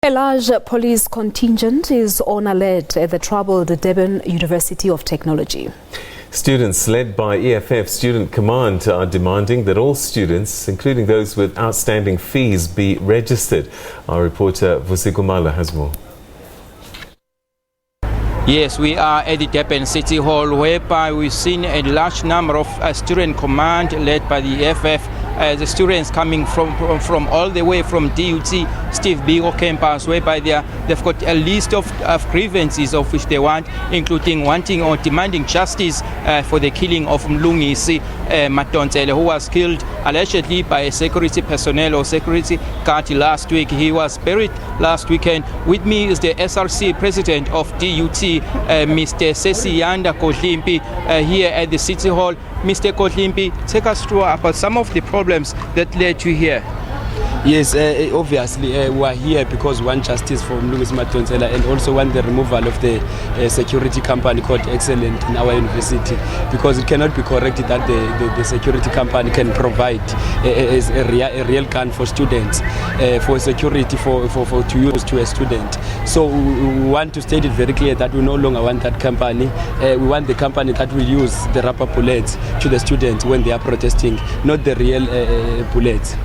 A large police contingent is on alert at the troubled Durban University of Technology. Students led by EFF Student Command are demanding that all students, including those with outstanding fees, be registered. Our reporter Vusi Khumalo has more. Yes, we are at the Durban City Hall, whereby we've seen a large number of student command led by the EFF. The students coming from all the way from DUT, Steve Biko campus, whereby they've got a list of grievances of which they want, including wanting or demanding justice for the killing of Mlungisi Matontele, who was killed allegedly by a security personnel or security guard last week. He was buried last weekend. With me is the SRC president of DUT, Mr. Sesiyanda Kodlimpi, here at the City Hall. Mr. Kodlimpi, take us through about some of the problems that led you here. Yes, obviously we are here because we want justice for Mlungisi Matontele and also want the removal of the security company called Excellent in our university, because it cannot be correct that the security company can provide a real gun for students, for security for to use to a student. So we want to state it very clear that we no longer want that company. We want the company that will use the rubber bullets to the students when they are protesting, not the real bullets.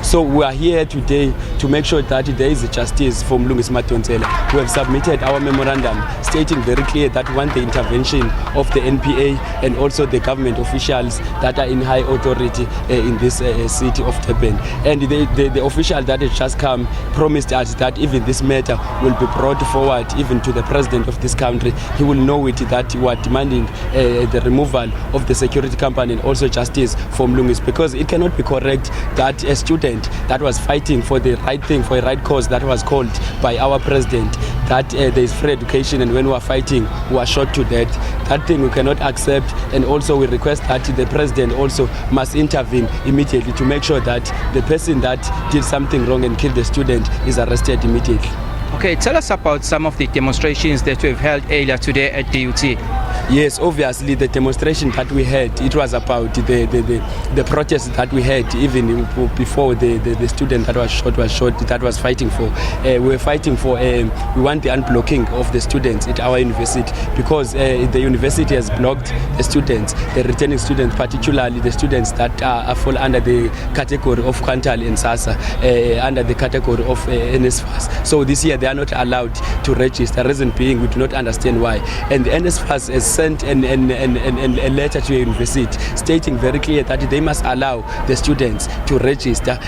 So we are here today to make sure that there is justice for Mlungisi Matontele. We have submitted our memorandum stating very clear that we want the intervention of the NPA and also the government officials that are in high authority in this city of Durban. And the official that has just come promised us that even this matter will be brought forward even to the president of this country. He will know it that we are demanding the removal of the security company and also justice for Mlungisi, because it cannot be correct that a student that was fighting for the right thing, for a right cause, that was called by our president, that there is free education, and when we are fighting we are shot to death. That thing we cannot accept, and also we request that the president also must intervene immediately to make sure that the person that did something wrong and killed the student is arrested immediately. Okay, tell us about some of the demonstrations that we've held earlier today at DUT. Yes, obviously the demonstration that we had, it was about the protest that we had even before the student that was shot, that was fighting for. We were fighting for, we want the unblocking of the students at our university, because the university has blocked the students, the returning students, particularly the students that fall under the category of Quantal and SASA, under the category of NSFAS. So this year they are not allowed to register, reason being we do not understand why. And the NSFAS has sent a letter to the university stating very clear that they must allow the students to register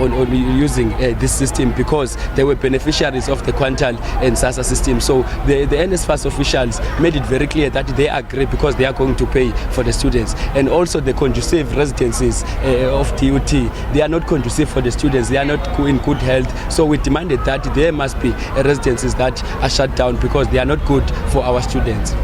on using this system, because they were beneficiaries of the Quantal and SASA system. So the NSFAS officials made it very clear that they agree, because they are going to pay for the students. And also the conducive residences of DUT, they are not conducive for the students, they are not in good health. So we demanded that there must be residences that are shut down, because they are not good for our students.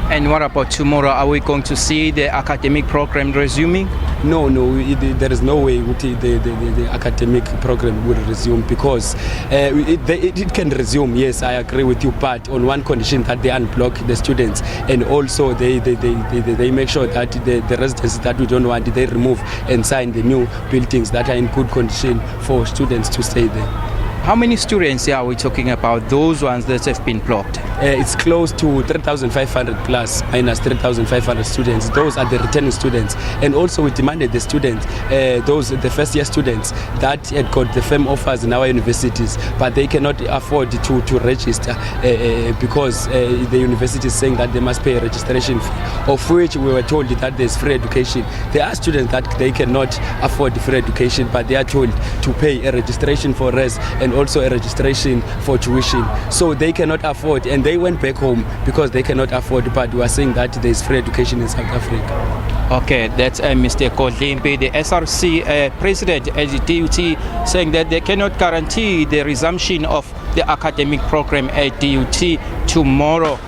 And what about tomorrow? Are we going to see the academic program resuming? No, there is no way the academic program will resume, because it can resume, yes, I agree with you, but on one condition, that they unblock the students, and also they make sure that the residents that we don't want, they remove and sign the new buildings that are in good condition for students to stay there. How many students are we talking about, those ones that have been blocked? It's close to 3,500 plus minus 3,500 students. Those are the returning students. And also we demanded the students, the first year students that had got the firm offers in our universities, but they cannot afford to register because the university is saying that they must pay a registration fee, of which we were told that there's free education. There are students that they cannot afford free education, but they are told to pay a registration for res and also a registration for tuition. So they cannot afford, and they went back home because they cannot afford, but we are saying that there is free education in South Africa. Okay, that's Mr. Kodlimpi, the SRC president at the DUT, saying that they cannot guarantee the resumption of the academic program at DUT tomorrow.